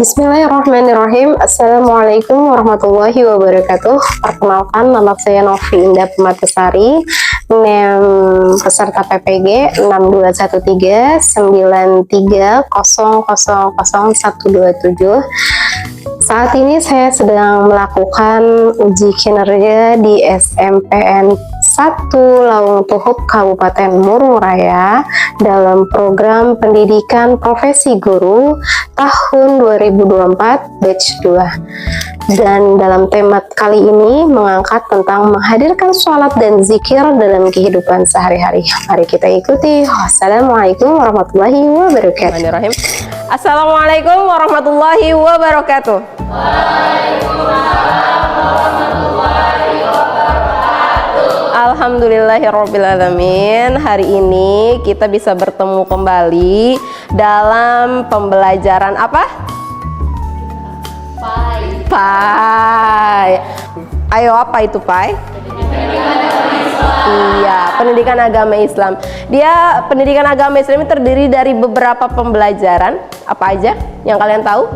Bismillahirrahmanirrahim. Assalamualaikum warahmatullahi wabarakatuh. Perkenalkan, nama saya Novi Indah Pematesari, peserta PPG 621393000127. Saat ini saya sedang melakukan uji kinerja di SMPN 1 Laung Tuhuk Kabupaten Murung Raya dalam program pendidikan profesi guru tahun 2024 batch 2. Dan dalam tema kali ini mengangkat tentang menghadirkan sholat dan zikir dalam kehidupan sehari-hari. Mari kita ikuti. Wassalamualaikum warahmatullahi wabarakatuh. Assalamualaikum warahmatullahi wabarakatuh. Waalaikumsalam warahmatullahi wabarakatuh. Alhamdulillahirrabbilalamin. Hari ini kita bisa bertemu kembali dalam pembelajaran apa? Pai. Ayo, apa itu Pai? Iya, pendidikan agama Islam. Dia pendidikan agama Islam ini terdiri dari beberapa pembelajaran. Apa aja yang kalian tahu?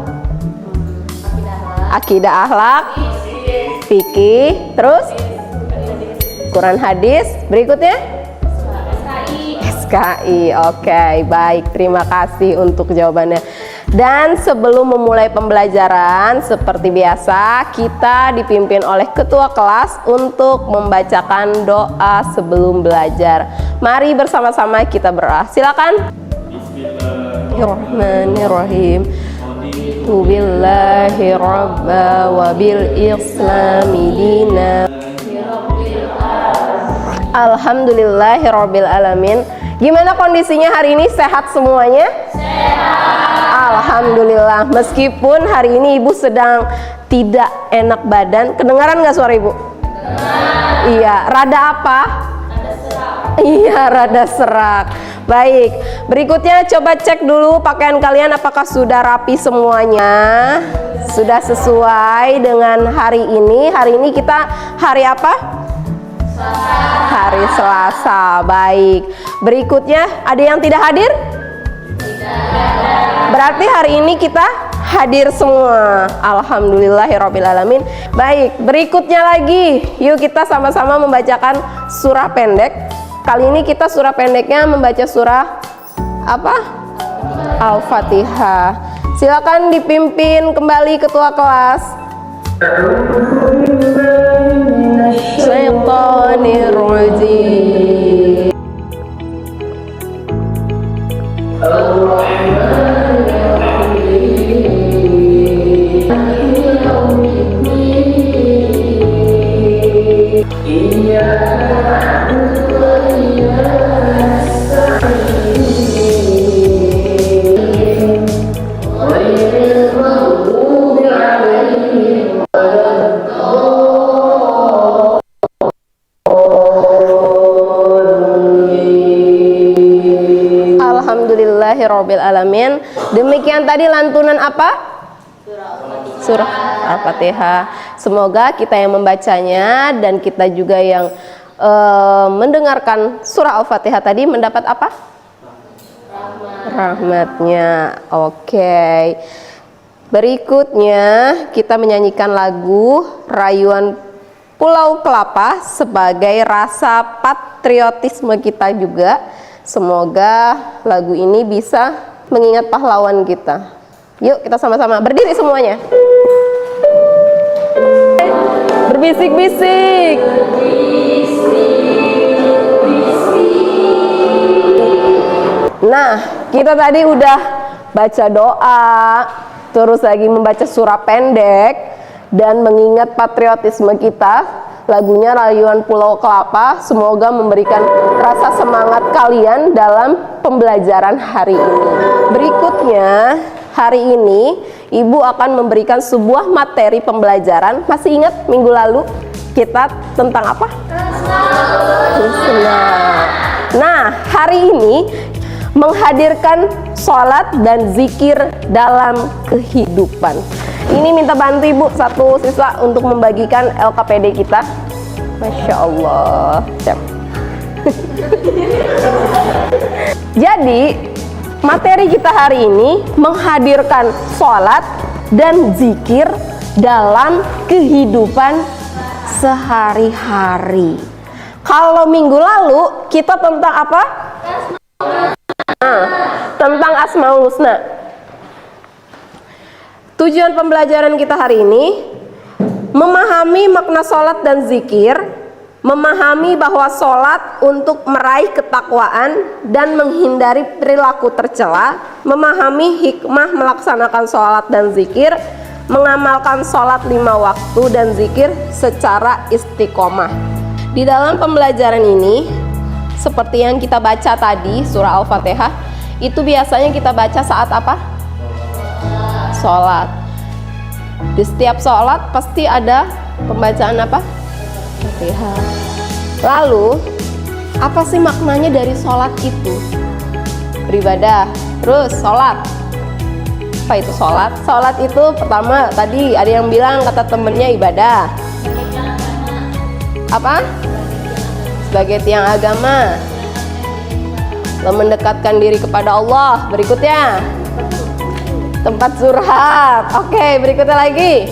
Akidah, akhlak, fikih, terus Quran, hadis. Berikutnya SKI. Oke, baik. Terima kasih untuk jawabannya. Dan sebelum memulai pembelajaran, seperti biasa, kita dipimpin oleh ketua kelas untuk membacakan doa sebelum belajar. Mari bersama-sama kita berdoa. Silakan. Bismillahirrahmanirrahim. Billahi rabba wa bil islami dina. Alhamdulillahirabbil alamin. Gimana kondisinya hari ini? Sehat semuanya? Sehat. Alhamdulillah. Meskipun hari ini ibu sedang tidak enak badan. Kedengaran nggak suara ibu? Iya. Rada apa? Rada serak. Iya, rada serak. Baik. Berikutnya coba cek dulu pakaian kalian apakah sudah rapi semuanya. Sudah sesuai dengan hari ini. Hari ini kita hari apa? Hari Selasa. Baik. Berikutnya ada yang tidak hadir? Berarti hari ini kita hadir semua. Alhamdulillahirrabbilalamin. Baik, berikutnya lagi, yuk kita sama-sama membacakan surah pendek. Kali ini kita surah pendeknya membaca surah apa? Al-Fatihah. Silakan dipimpin kembali ketua kelas. Syaitanirrajim. Alhamdulillahirabbil alamin. Demikian tadi lantunan apa? Surah Al-Fatihah. Semoga kita yang membacanya dan kita juga yang mendengarkan surah Al-Fatihah tadi mendapat apa? Rahmatnya. Oke. Berikutnya kita menyanyikan lagu Rayuan Pulau Kelapa sebagai rasa patriotisme kita juga. Semoga lagu ini bisa mengingat pahlawan kita. Yuk kita sama-sama berdiri semuanya. Berbisik-bisik. Nah, kita tadi udah baca doa, terus lagi membaca surah pendek dan mengingat patriotisme kita. Lagunya Rayuan Pulau Kelapa. Semoga memberikan rasa semangat kalian dalam pembelajaran hari ini. Berikutnya, hari ini Ibu akan memberikan sebuah materi pembelajaran. Masih ingat minggu lalu kita tentang apa? Nah, hari ini menghadirkan sholat dan zikir dalam kehidupan. Ini minta bantu Ibu satu siswa untuk membagikan LKPD kita. Masya Allah. Jadi materi kita hari ini menghadirkan sholat dan zikir dalam kehidupan sehari-hari. Kalau minggu lalu kita tentang apa? Tentang Asmaul Husna. Tujuan pembelajaran kita hari ini memahami makna sholat dan zikir, memahami bahwa sholat untuk meraih ketakwaan dan menghindari perilaku tercela, memahami hikmah melaksanakan sholat dan zikir, mengamalkan sholat 5 waktu dan zikir secara istiqomah. Di dalam pembelajaran ini, seperti yang kita baca tadi, surah Al-Fatihah, itu biasanya kita baca saat apa? Sholat. Di setiap sholat pasti ada pembacaan apa? Fatihah. Lalu, apa sih maknanya dari sholat itu? Beribadah, terus sholat. Apa itu sholat? Sholat itu pertama tadi ada yang bilang kata temennya ibadah. Apa? Sebagai tiang agama. Mendekatkan diri kepada Allah. Berikutnya tempat curhat. Oke, berikutnya lagi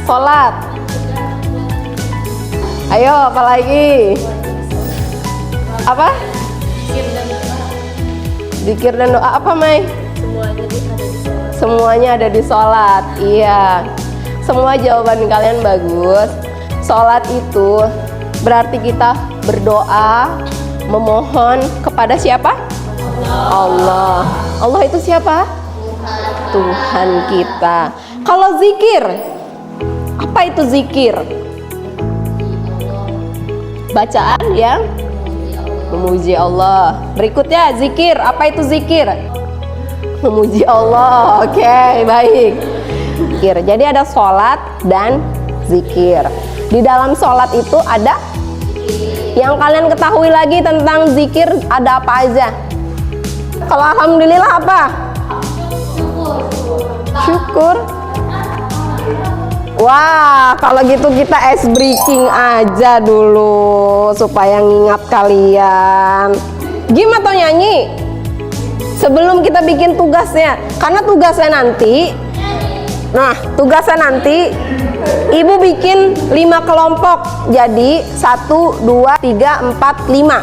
sholat. Ayo, apa lagi? Apa? Zikir dan doa. Apa, Mai? Semuanya ada di sholat. Iya, semua jawaban kalian bagus. Sholat itu berarti kita berdoa, memohon kepada siapa? Allah. Allah itu siapa? Tuhan kita. Kalau zikir, apa itu zikir? Bacaan yang memuji Allah. Berikutnya zikir, apa itu zikir? Memuji Allah. Oke, baik. Zikir. Jadi ada sholat dan zikir. Di dalam sholat itu ada yang kalian ketahui lagi tentang zikir, ada apa aja? Kalau alhamdulillah apa? Syukur. Wah, kalau gitu kita ice breaking aja dulu supaya ngingat kalian. Gimana tuh nyanyi? Sebelum kita bikin tugasnya, karena tugasnya nanti. Nah, tugasnya nanti Ibu bikin 5 kelompok. Jadi 1, 2, 3, 4, 5.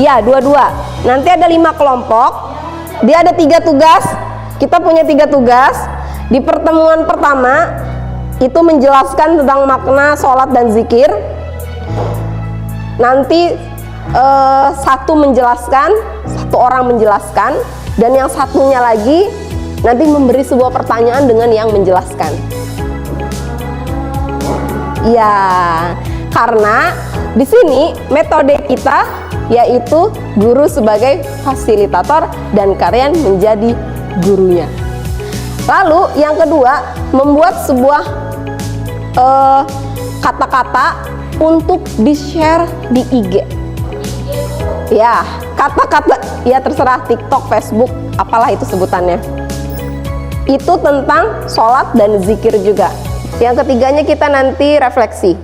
Ya, 2-2. Nanti ada 5 kelompok. Dia ada 3 tugas. Kita punya 3 tugas. Di pertemuan pertama itu menjelaskan tentang makna sholat dan zikir. Nanti satu menjelaskan, satu orang menjelaskan, dan yang satunya lagi nanti memberi sebuah pertanyaan dengan yang menjelaskan. Ya, karena di sini metode kita yaitu guru sebagai fasilitator dan kalian menjadi gurunya. Lalu yang kedua, membuat sebuah kata-kata untuk di-share di IG. Ya, kata-kata ya terserah, TikTok, Facebook, apalah itu sebutannya. Itu tentang sholat dan zikir juga. Yang ketiganya kita nanti refleksi.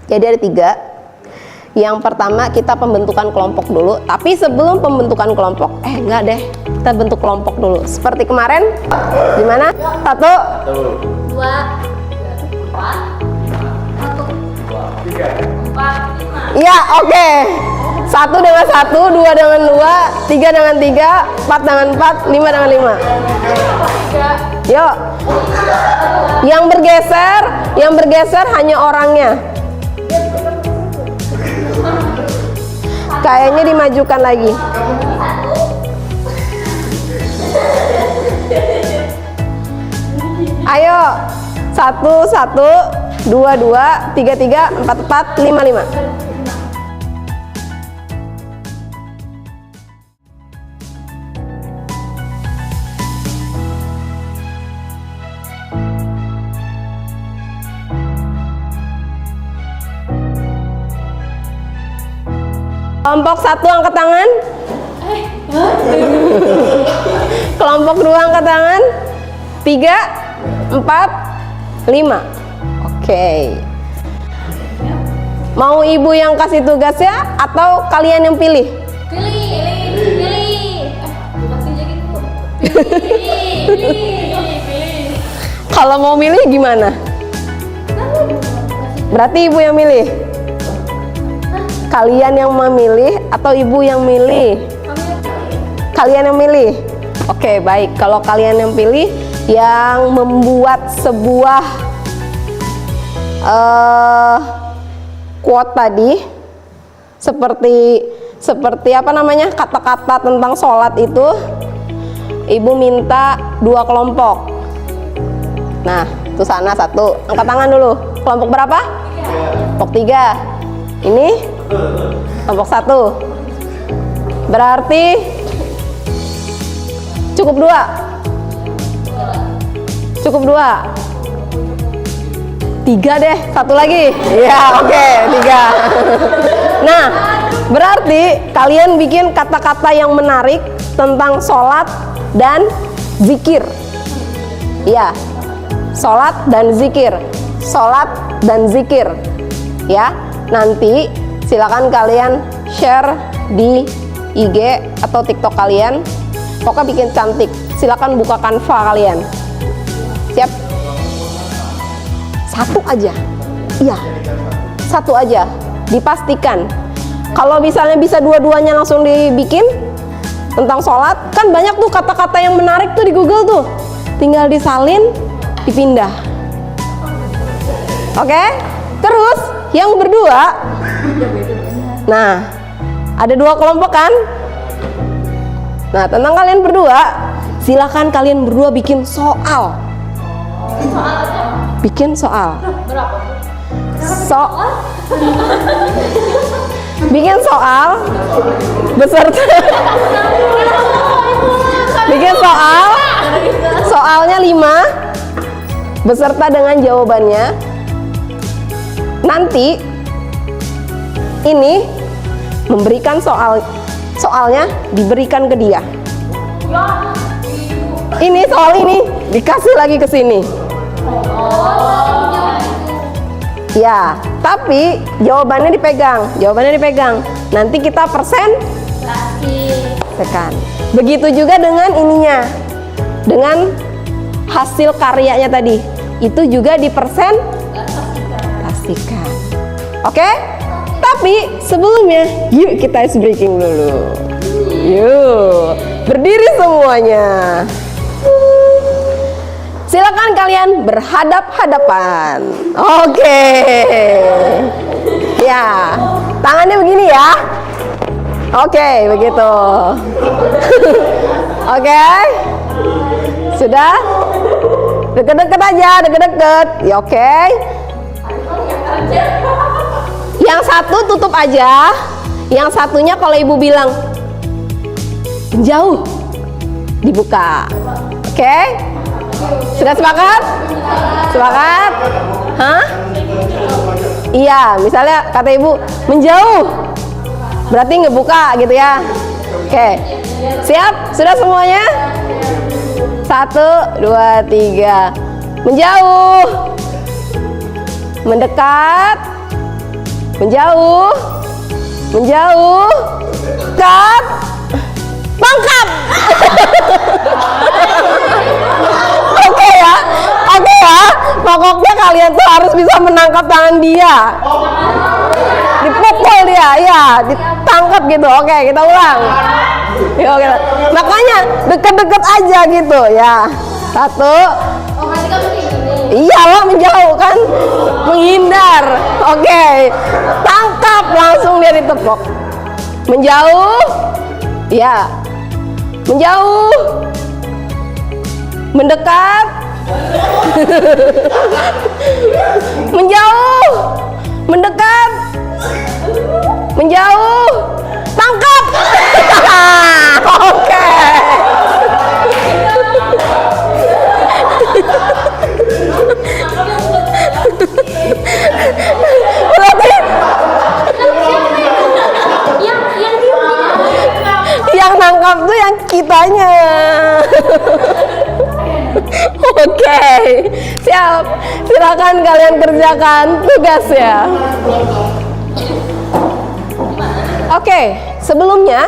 Jadi ada 3. Yang pertama kita pembentukan kelompok dulu. Tapi sebelum pembentukan kelompok, enggak deh, kita bentuk kelompok dulu. Seperti kemarin, gimana? 1, 2, 4, 5. Iya, oke. 1 dengan 1, 2 dengan 2, 3 dengan 3, 4 dengan 4, 5 dengan 5. Yuk. Yang bergeser hanya orangnya. Kayaknya dimajukan lagi. Ayo. 1, 1, 2, 2, 3, 3, 4, 4, 5, 5. Kelompok 1 angkat tangan. Kelompok 2 angkat tangan. 3, 4, 5. Oke. Mau ibu yang kasih tugasnya atau kalian yang pilih? Pilih. Kalau mau milih gimana? Berarti ibu yang milih? Kalian yang memilih atau ibu yang milih? Kalian yang milih? Oke, baik. Kalau kalian yang pilih, yang membuat sebuah quote tadi, seperti apa namanya, kata-kata tentang sholat itu, ibu minta 2 kelompok. Nah, itu sana 1. Angkat tangan dulu. Kelompok berapa? 3. Kelompok 3. Ini kelompok 1. Berarti cukup 2. Cukup 2. 3 deh, 1 lagi. Ya, oke, 3. Nah, berarti kalian bikin kata-kata yang menarik tentang sholat dan zikir. Ya, sholat dan zikir. Sholat dan zikir. Ya, nanti silakan kalian share di IG atau TikTok kalian. Pokoknya bikin cantik. Silakan buka Canva kalian. Siap? 1 aja. Iya. 1 aja. Dipastikan. Kalau misalnya bisa dua-duanya langsung dibikin tentang sholat, kan banyak tuh kata-kata yang menarik tuh di Google tuh. Tinggal disalin, dipindah. Oke? Terus yang berdua, nah, ada 2 kelompok kan? Nah, tentang kalian berdua, silakan kalian berdua bikin soal. Bikin soal. Bikin soal beserta bikin soalnya 5 beserta dengan jawabannya. Nanti ini memberikan soalnya diberikan ke dia. Ini soal ini dikasih lagi ke sini. Ya, tapi jawabannya dipegang. Nanti kita persenkan. Begitu juga dengan ininya, dengan hasil karyanya tadi, itu juga dipresentasikan. Oke? Tapi sebelumnya, yuk kita ice breaking dulu. Yuk, berdiri semuanya. Silakan kalian berhadap-hadapan. Oke. Ya, tangannya begini ya. Oke, begitu. Oke. Sudah? Deket-deket aja, deket-deket. Ya, oke. Yang satu tutup aja. Yang satunya kalau ibu bilang jauh, dibuka. Oke? Sudah sepakat? Sepakat? Hah? Iya, misalnya kata ibu menjauh, berarti ngebuka gitu ya. Oke, siap? Sudah semuanya? 1, 2, 3. Menjauh, mendekat, menjauh, dekat, tangkap. Oke ya. Pokoknya kalian tuh harus bisa menangkap tangan dia. Dipukul dia, ya, ditangkap gitu. Oke, kita ulang. Yuk, makanya deket-deket aja gitu ya. 1. Iyalah, menjauh kan, menghindar. Oke, tangkap, langsung dia ditepuk. Menjauh, ya, menjauh, mendekat, menjauh, mendekat, menjauh, tangkap. Oke. Yang nangkap tuh yang kitanya. Oke, siap. Silakan kalian kerjakan tugasnya. Oke, sebelumnya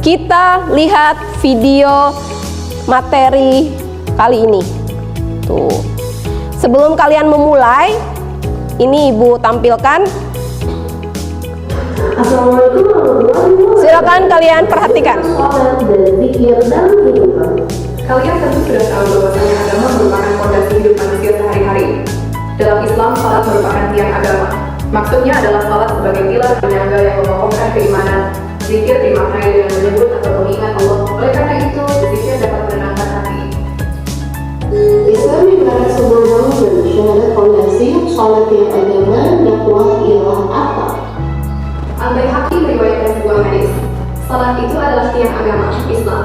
kita lihat video materi kali ini. Tuh. Sebelum kalian memulai, ini Ibu tampilkan. Assalamualaikum warahmatullahi wabarakatuh. Silakan kalian perhatikan. Salat dan zikir dalam kehidupan. Kalian tentu sudah tahu bahwasanya agama merupakan fondasi hidup manusia sehari-hari. Dalam Islam, salat merupakan tiang agama. Maksudnya adalah salat sebagai pilar penyangga yang mengokohkan keimanan. Zikir dimaknai dengan menyebut atau mengingat Allah. Oleh karena itu, zikir dapat menenangkan hati. Islam ibarat sebuah bangunan, syahadat fondasi, salat tiang agama, dakwah ialah atap. Al-Baihaqi meriwayatkan sebuah hadis. Salat itu adalah tiang agama Islam.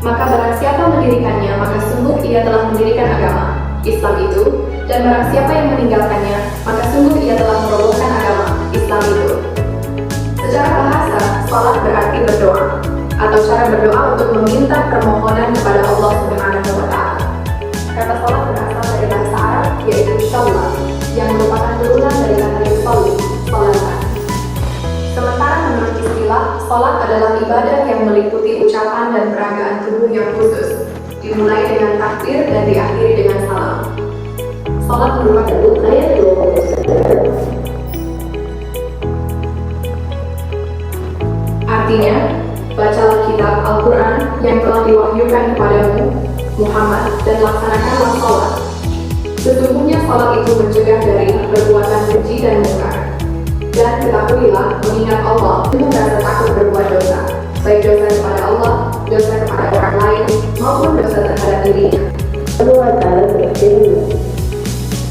Maka barang siapa mendirikannya, maka sungguh ia telah mendirikan agama Islam itu. Dan barang siapa yang meninggalkannya, maka sungguh ia telah merobohkan agama Islam itu. Secara bahasa, salat berarti berdoa, atau cara berdoa untuk meminta permohonan kepada Allah Subhanahu wa Ta'ala. Kata salat berasal dari bahasa Arab, yaitu shalla, yang merupakan turunan dari kata yusalli, salatan. Sementara menurut istilah, salat adalah ibadah yang meliputi ucapan dan peragaan tubuh yang khusus, dimulai dengan takbir dan diakhiri dengan salam. Salat merupakan ayat 29. Artinya, bacalah kitab Al-Quran yang telah diwahyukan kepadamu, Muhammad, dan laksanakanlah salat. Sesungguhnya salat itu mencegah dari perbuatan keji dan mungkar. Dan ketahuilah, mengingat Allah, itu merasa takut berbuat dosa, baik dosa kepada Allah, dosa kepada orang lain, maupun dosa terhadap dirinya. Allah Ta'ala berfirman,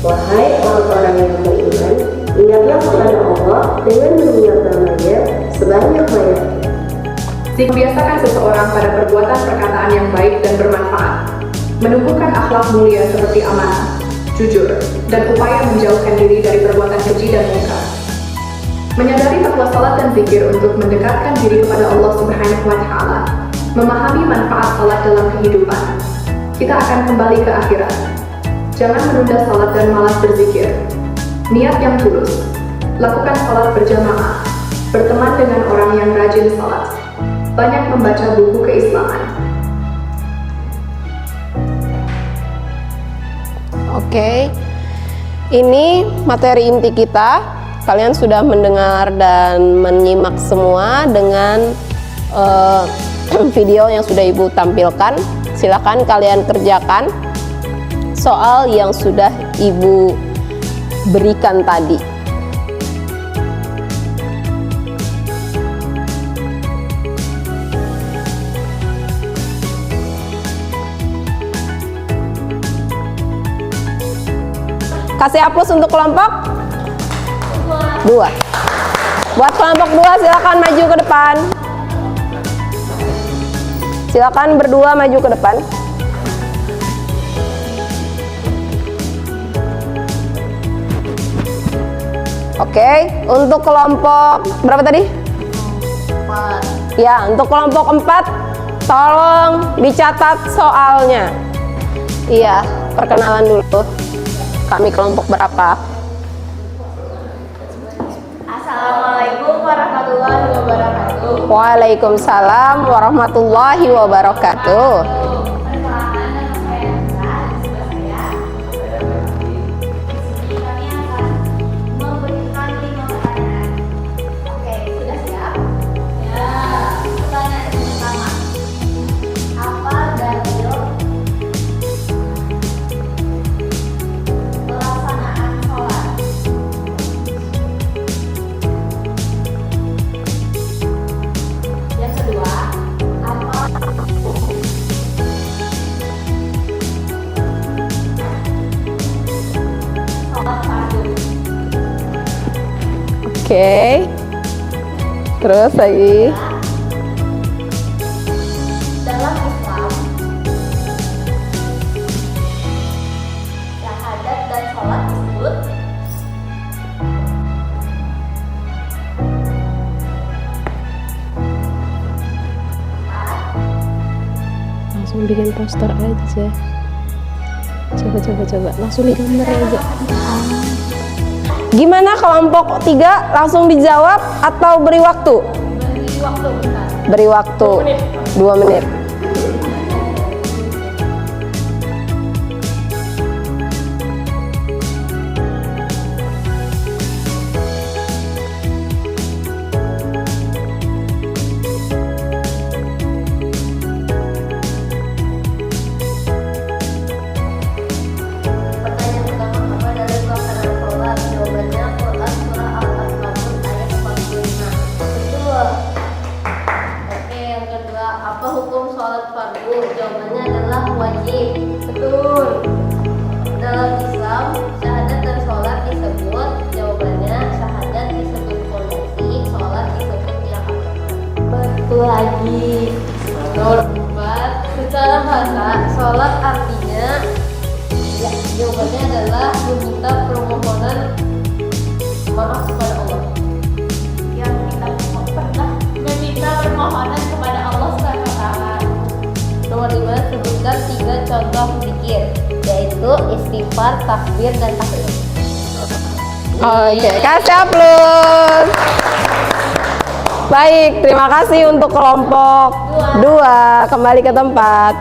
wahai orang-orang yang beriman, ingatlah kepada Allah dengan mengingat namanya sebanyak-banyaknya. Membiasakan seseorang pada perbuatan perkataan yang baik dan bermanfaat, menumbuhkan akhlak mulia seperti amanah, jujur, dan upaya menjauhkan diri dari perbuatan keji dan mungkar. Menyadari takwa salat dan zikir untuk mendekatkan diri kepada Allah Subhanahu wa Ta'ala, memahami manfaat salat dalam kehidupan. Kita akan kembali ke akhirat. Jangan menunda salat dan malas berzikir. Niat yang tulus. Lakukan salat berjamaah. Berteman dengan orang yang rajin salat. Banyak membaca buku keislaman. Oke. Ini materi inti kita. Kalian sudah mendengar dan menyimak semua dengan video yang sudah Ibu tampilkan. Silakan kalian kerjakan soal yang sudah Ibu berikan tadi. Kasih hapus untuk kelompok 2. Buat kelompok 2 silakan maju ke depan. Silakan berdua maju ke depan. Oke, untuk kelompok berapa tadi? 4. Ya, untuk kelompok 4 tolong dicatat soalnya. Iya, perkenalan dulu. Kami kelompok berapa? Assalamualaikum warahmatullahi wabarakatuh. Waalaikumsalam warahmatullahi wabarakatuh. Perkenalkan, nama saya Nisa. Di sebelah saya. Di sini kami akan memberikan 5 pertanyaan. Oke, sudah siap? Ya. Pertanyaan yang pertama. Apa dalil pelaksanaan sholat? Yang kedua, apa sholat fardu? Oke. Terus lagi. Dalam Islam, syahadat dan sholat disebut Langsung bikin poster aja. Coba. Langsung digambar aja. Gimana kelompok 3? Langsung dijawab atau beri waktu? beri waktu bentar. Beri waktu 2 menit. wajib. Betul. Dalam Islam, syahadat dan sholat disebut. Jawabannya, syahadat disebut fondasi, sholat disebut tiang agama. Betul lagi. Nomor 4. Secara bahasa, sholat artinya, ya, jawabannya adalah meminta permohonan maaf kepada Allah. Yang kita pernah meminta permohonan kepada Allah SWT. Nomor 5, sebutkan 3 contoh zikir, yaitu istighfar, takbir, dan tahmid. Oke, kasih aplaus. Baik, terima kasih untuk kelompok 2. Kembali ke tempat.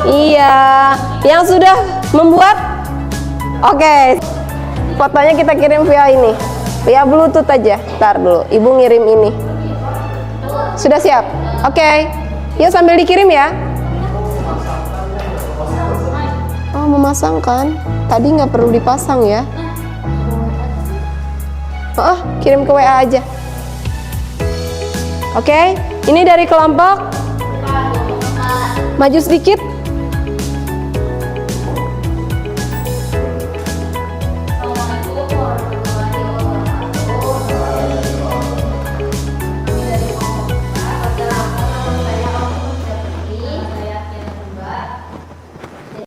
Iya, yang sudah membuat. Oke, fotonya kita kirim via ini, via Bluetooth aja. Ntar dulu, ibu ngirim ini. Sudah siap? Oke, yuk sambil dikirim ya. Oh, memasangkan. Tadi nggak perlu dipasang ya. Oh, kirim ke WA aja. Oke, ini dari kelompok. Maju sedikit.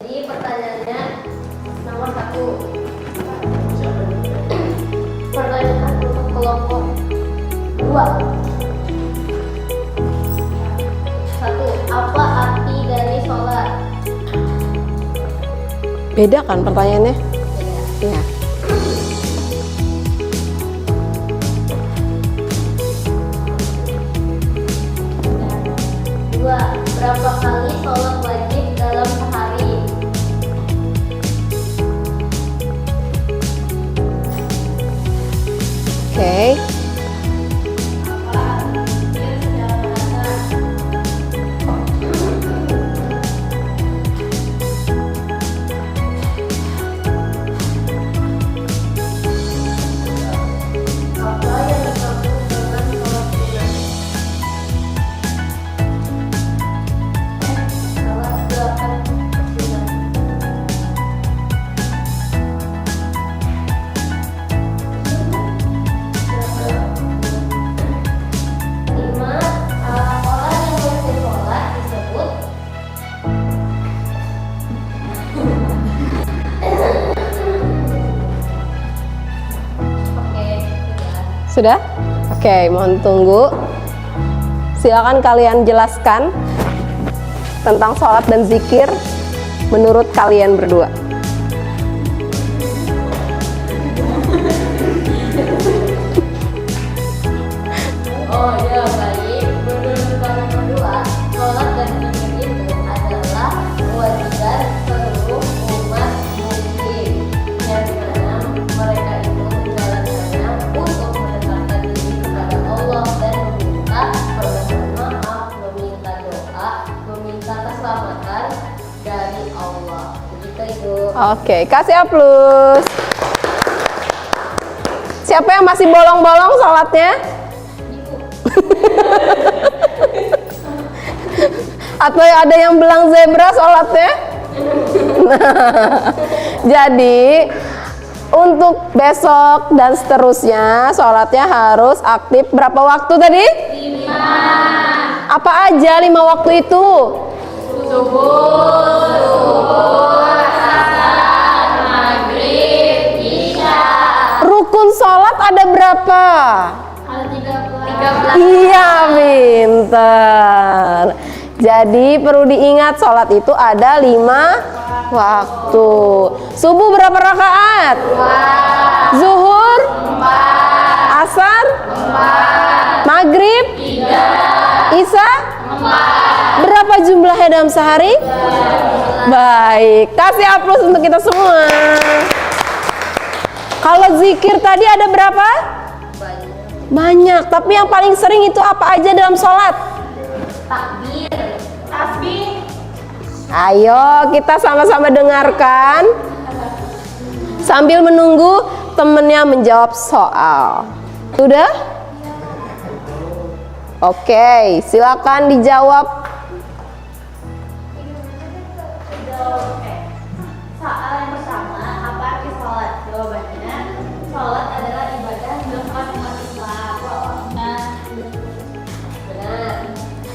Jadi pertanyaannya nomor 1. Pertanyaan untuk kelompok 2. 1. Apa arti dari sholat? Beda kan pertanyaannya? Iya. Dua. Berapa kali sholat wajib dalam sehari? Oke. Apa yang dimaksud dengan sholat sunnah? Sholat gerakan sunnah. 5. Orang yang berhenti sholat disebut. Oke, Sudah? Oke, mohon tunggu. Silakan kalian jelaskan tentang sholat dan zikir menurut kalian berdua. Oh ya, baik. Menurut kami berdua, sholat dan zikir itu adalah kewajiban seluruh umat muslim, yang dimana mereka itu menjalankannya untuk mendekatkan diri kepada Allah dan meminta permohonan maaf, meminta doa, meminta keselamatan dari Allah. Begitu Ibu. Oke, kasih aplaus. Siapa yang masih bolong-bolong sholatnya? Atau ada yang belang zebra sholatnya? Jadi untuk besok dan seterusnya sholatnya harus aktif berapa waktu tadi? 5. Apa aja 5 waktu itu? Rukun sholat ada berapa? Ada 13. Iya, pinter. Jadi perlu diingat sholat itu ada 5 waktu. Subuh berapa rakaat? 2. Zuhur? 4. Asar? 4. Maghrib? 3. Isya? 4. Berapa jumlahnya dalam sehari? 2. Baik, kasih aplaus untuk kita semua. Kalau zikir tadi ada berapa? Banyak, tapi yang paling sering itu apa aja dalam sholat? Takbir. Tasbih. Ayo kita sama-sama dengarkan sambil menunggu temennya menjawab soal. Sudah? Oke, silakan dijawab. Soal yang pertama, apa arti sholat? Jawabannya, sholat adalah ibadah dilakukan umat Islam. Benar.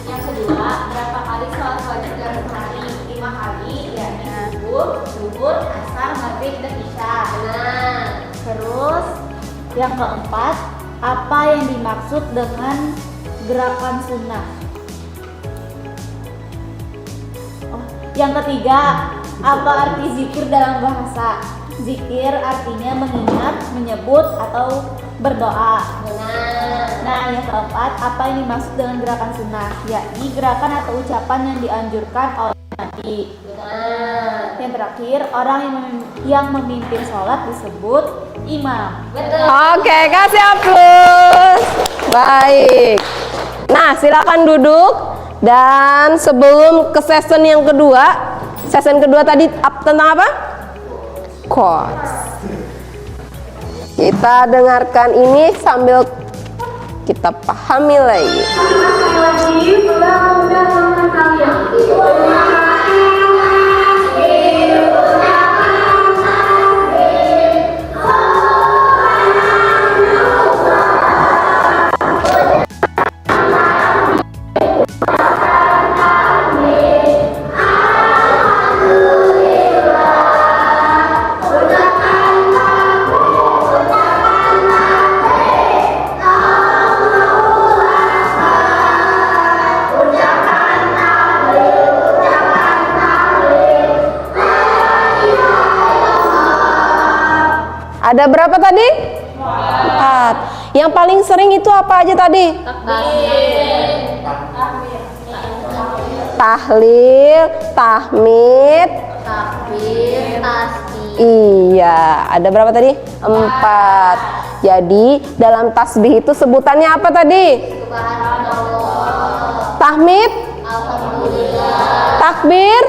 Yang kedua, berapa kali sholat wajib dalam sehari? 5 kali, yakni subuh, zuhur, asar, maghrib, dan isya. Benar. Terus yang keempat, apa yang dimaksud dengan gerakan sunnah? Yang ketiga, apa arti zikir dalam bahasa? Zikir artinya mengingat, menyebut, atau berdoa. Benar. Nah, yang keempat, apa yang dimaksud dengan gerakan sunnah? Yakni gerakan atau ucapan yang dianjurkan oleh Nabi. Benar. Yang terakhir, orang yang memimpin sholat disebut imam. Betul. Oke, kasih aplaus. Baik. Nah, silakan duduk. Dan sebelum ke session yang kedua, session kedua tadi tentang apa? Quotes. Kita dengarkan ini sambil kita pahami lagi. Ada berapa tadi? 4. Yang paling sering itu apa aja tadi? Tahlil, tahmid, Takbir, tasbih. iya. Ada berapa tadi? 4. Jadi dalam tasbih itu sebutannya apa tadi? Subhanallah. Tahmid, Alhamdulillah. takbir.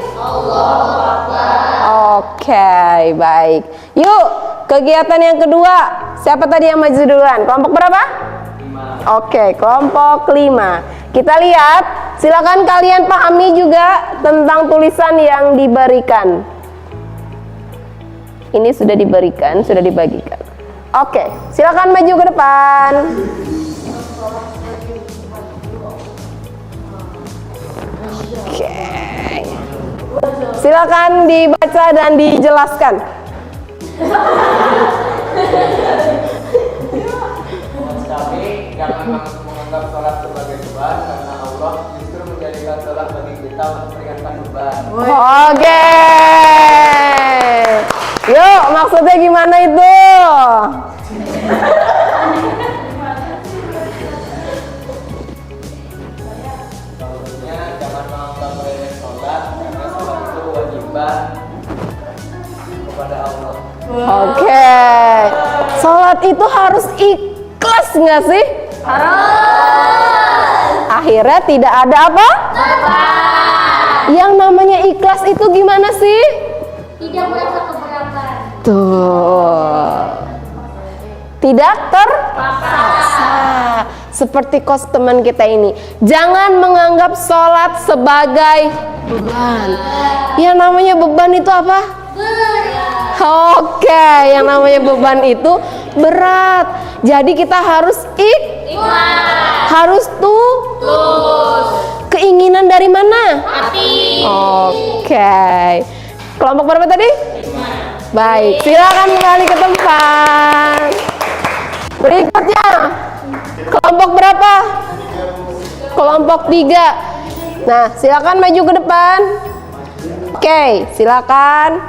Oke, baik. Yuk, kegiatan yang kedua. Siapa tadi yang maju duluan? Kelompok berapa? 5. Oke, kelompok 5. Kita lihat, silakan kalian pahami juga tentang tulisan yang diberikan. Ini sudah diberikan, sudah dibagikan. Oke, silakan maju ke depan. Oke. Silakan dibaca dan dijelaskan. Kami jangan menganggap sholat sebagai beban karena Allah justru menjadikan sholat bagi kita untuk meringankan beban. Oke. Yuk, maksudnya gimana itu? Maksudnya jangan menganggap remeh sholat karena sholat itu kewajiban kepada Allah. Oke. Sholat itu harus ikhlas nggak sih? Harus. Akhirnya tidak ada apa? Yang namanya ikhlas itu gimana sih? Tidak merasa keberatan. Tuh. Tidak terpaksa. Seperti kos teman kita ini. Jangan menganggap sholat sebagai beban. Yang namanya beban itu apa? Oke, yang namanya beban itu berat. Jadi kita harus harus tulus. Keinginan dari mana? Hati. Oke. Kelompok berapa tadi? 5. Baik, silakan kembali ke tempat. Berikutnya, kelompok berapa? Kelompok 3. Nah, silakan maju ke depan. Oke, silakan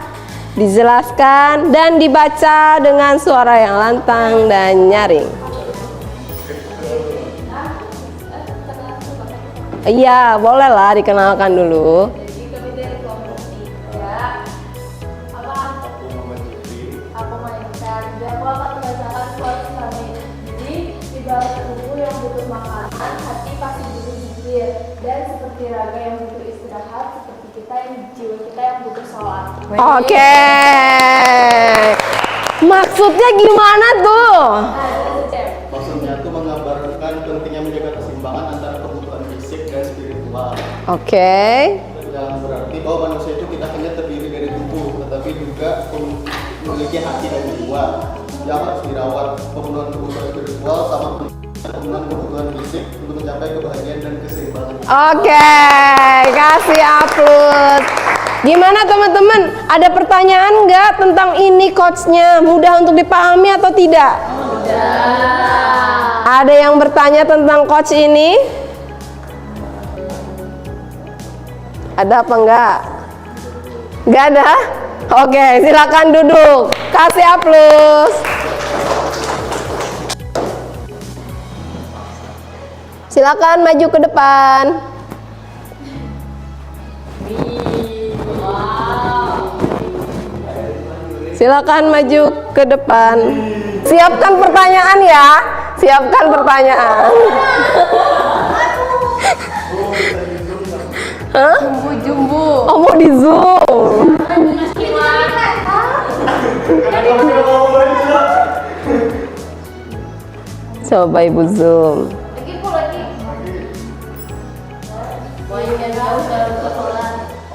dijelaskan dan dibaca dengan suara yang lantang dan nyaring. Iya, bolehlah dikenalkan dulu. Ibarat tubuh yang butuh makanan, hati pasti butuh zikir. Dan seperti raga yang butuh istirahat, seperti jiwa kita yang butuh sholat. Oke. Maksudnya gimana tuh? Maksudnya itu menggambarkan pentingnya menjaga keseimbangan antara kebutuhan fisik dan spiritual. Oke. Yang berarti bahwa manusia itu tidak hanya terdiri juga memiliki hati dan jiwa yang harus dirawat. Pemenuhan kebutuhan spiritual sama pemenuhan kebutuhan fisik untuk mencapai kebahagiaan dan keseimbangan. Oke, kasih aplaus. Gimana teman-teman? Ada pertanyaan nggak tentang ini coachnya? Mudah untuk dipahami atau tidak? Mudah. Ada yang bertanya tentang coach ini? Ada apa enggak? Enggak ada? Oke, silakan duduk. Kasih aplaus. Silakan maju ke depan. Silakan maju ke depan. Siapkan pertanyaan ya. Siapkan pertanyaan. Hah? Jumbu. Oh, mau di Zoom. Coba Ibu Zoom.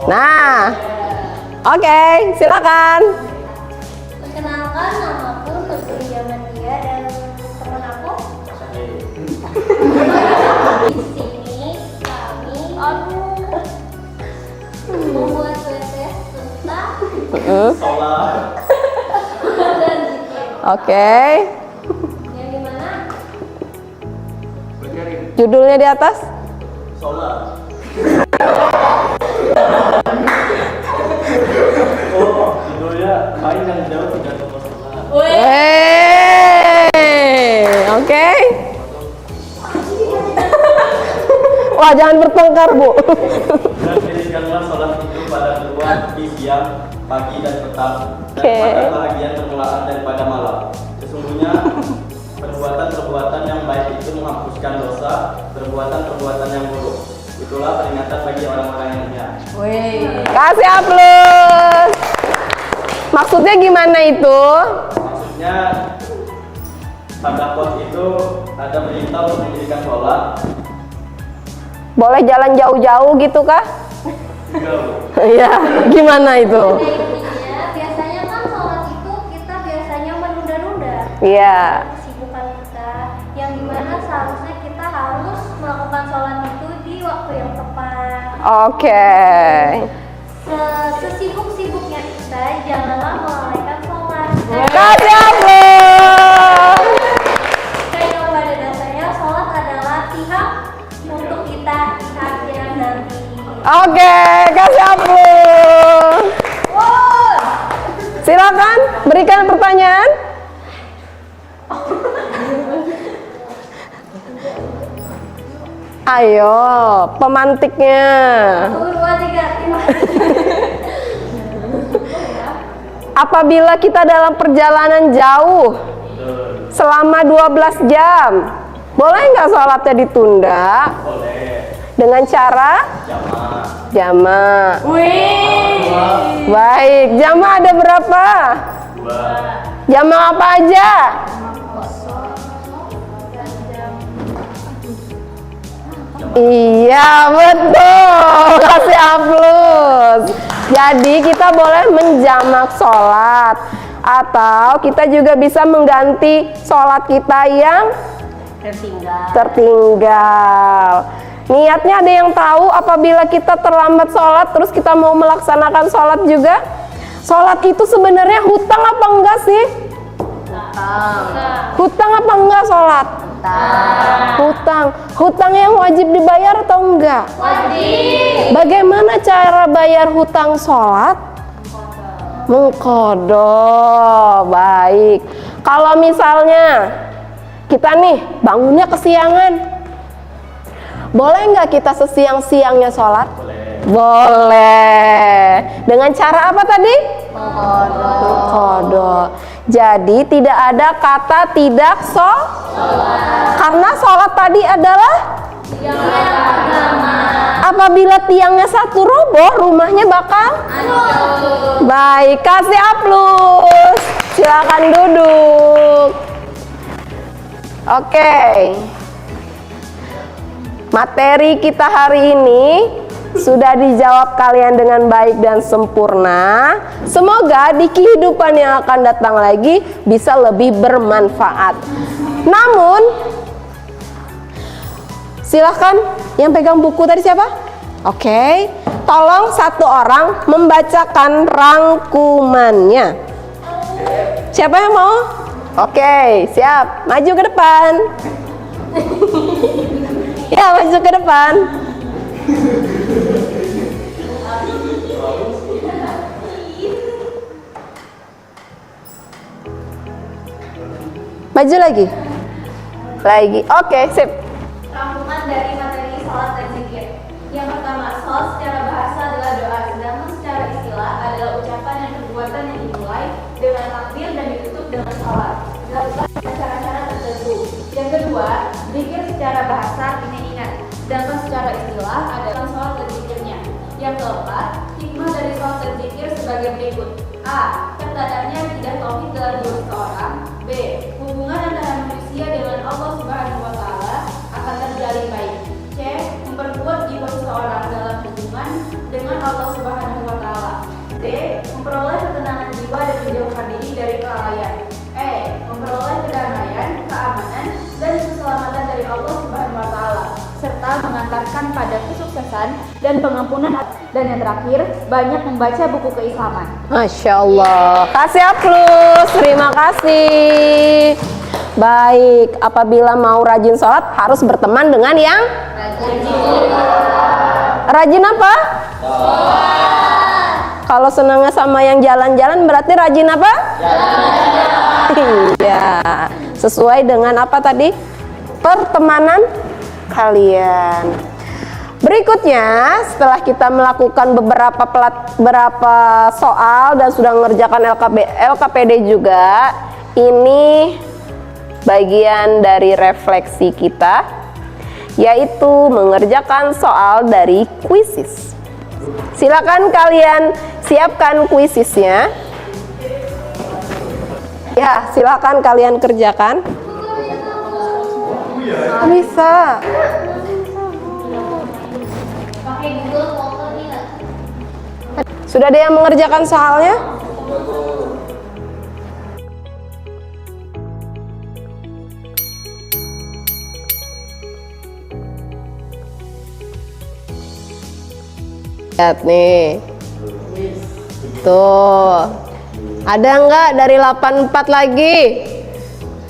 Nah, oke, silakan. Perkenalkan, namaku Putri Jamantia dan teman aku. Di sini kami membuat website tentang Sholat. dan zikir. Oke, Yang dimana judulnya di atas. Sholat. Judulnya main yang jauh tidak lupa sholat. Oke. Wah, jangan bertengkar, Bu. Dan dirikanlah sholat itu pada keluar di siang, pagi dan petang, dan Oke. pada bahagian permulaan daripada malam. Sesungguhnya perbuatan-perbuatan yang baik itu menghapuskan dosa, perbuatan-perbuatan yang buruk. Itulah peringatan bagi orang-orang yang hina. Kasih aplaus. Maksudnya gimana itu? Maksudnya pada pos itu ada perintah untuk mendirikan sholat. Boleh jalan jauh-jauh gitu kah? Iya, gimana itu? intinya biasanya kan sholat itu kita biasanya menunda-nunda Iya. kesibukan kita, yang dimana seharusnya kita harus melakukan sholat itu di waktu yang tepat. Oke. Sesibuk-sibuknya kita janganlah melalaikan sholat. Kasih aplaus. Kayak pada dasarnya sholat adalah latihan untuk kita di akhirat nanti. Oke, kasih aplaus. Silakan berikan pertanyaan. Ayo, pemantiknya. 1, 2, 3, terima Apabila kita dalam perjalanan jauh selama 12 jam, boleh nggak sholatnya ditunda? Boleh. Dengan cara jamak. Baik, jamak ada berapa? 2. Jamak apa aja? Iya, betul. Kasih aplaus. Jadi kita boleh menjamak sholat, atau kita juga bisa mengganti sholat kita yang tertinggal. Niatnya ada yang tahu apabila kita terlambat sholat terus kita mau melaksanakan sholat juga? Sholat itu sebenarnya hutang apa enggak sih? Hutang apa enggak sholat? Hutang. Hutang yang wajib dibayar atau enggak? Wajib. Bagaimana cara bayar hutang sholat? Mengqadha. Baik. Kalau misalnya kita nih bangunnya kesiangan, boleh nggak kita sesiang-siangnya sholat? Boleh. Dengan cara apa tadi? Mengqadha. Jadi tidak ada kata tidak sholat. Karena sholat tadi adalah apabila tiangnya satu roboh, rumahnya bakal baik. Kasih aplaus. Silakan duduk. Oke. Materi kita hari ini sudah dijawab kalian dengan baik dan sempurna. Semoga di kehidupan yang akan datang lagi bisa lebih bermanfaat. Namun, silahkan yang pegang buku tadi siapa? Oke, tolong satu orang membacakan rangkumannya. Siapa yang mau? Oke, siap. Maju ke depan. Ya, maju ke depan. Maju lagi. Oke, sip. Rangkuman dari materi sholat dan zikir. Yang pertama, sholat secara bahasa adalah doa, sedangkan secara istilah adalah ucapan dan perbuatan yang dimulai dengan takbir dan ditutup dengan sholat. Dilakukan dengan cara-cara tertentu. Yang kedua, zikir secara bahasa artinya ingat, sedangkan secara istilah adalah sholat dan zikirnya. Yang keempat, hikmah dari sholat dan zikir sebagai berikut. A. Tertanamnya akidah tauhid dalam diri seseorang. B. Hubungan antara manusia dengan Allah Subhanahu wa Ta'ala akan terjalin baik. C. Memperkuat jiwa seseorang dalam hubungan dengan Allah Subhanahu wa Ta'ala. D. Memperoleh ketenangan jiwa dan menjauhkan diri dari kelalaian. E. Memperoleh kedamaian, keamanan, dan keselamatan dari Allah Subhanahu wa Ta'ala, serta mengantarkan pada kesuksesan dan pengampunan. Dan yang terakhir, banyak membaca buku keislaman. Masya Allah. Kasih aplaus. Terima kasih. Baik, apabila mau rajin sholat harus berteman dengan yang rajin apa? Kalau senangnya sama yang jalan-jalan berarti rajin apa? Iya, sesuai dengan apa tadi? Pertemanan kalian. Berikutnya, setelah kita melakukan beberapa soal dan sudah mengerjakan LKPD juga, ini bagian dari refleksi kita, yaitu mengerjakan soal dari kuisis. Silakan kalian siapkan kuisisnya. Ya, silakan kalian kerjakan. Bisa. Sudah ada yang mengerjakan soalnya? Lihat nih. Tuh. Ada nggak dari 84 lagi?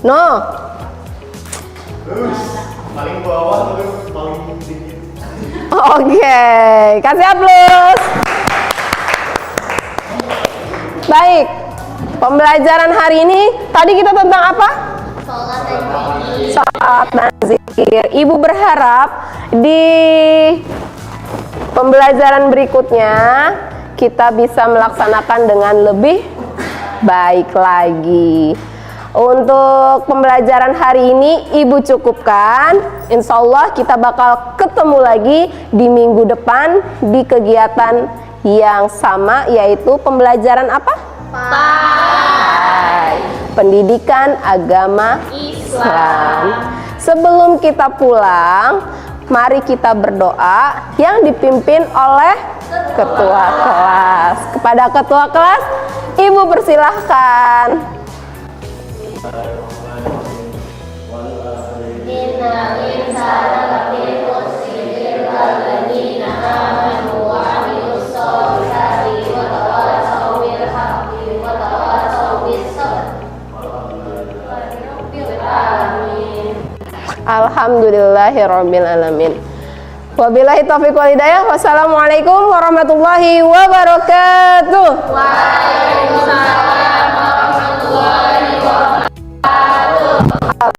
No. Paling bawah terus paling dikit. Oke, kasih aplaus. Baik, pembelajaran hari ini tadi kita tentang apa? Sholat dan zikir. Ibu berharap di pembelajaran berikutnya kita bisa melaksanakan dengan lebih baik lagi. Untuk pembelajaran hari ini Ibu cukupkan. Insya Allah kita bakal ketemu lagi di minggu depan di kegiatan yang sama, yaitu pembelajaran apa? Pendidikan agama Islam. Sebelum kita pulang, mari kita berdoa yang dipimpin oleh ketua kelas. Kepada ketua kelas, Ibu persilahkan. Alhamdulillahirabbil alamin. Wabillahi taufiq wal hidayah. Wassalamualaikum warahmatullahi wabarakatuh. Waalaikumsalam.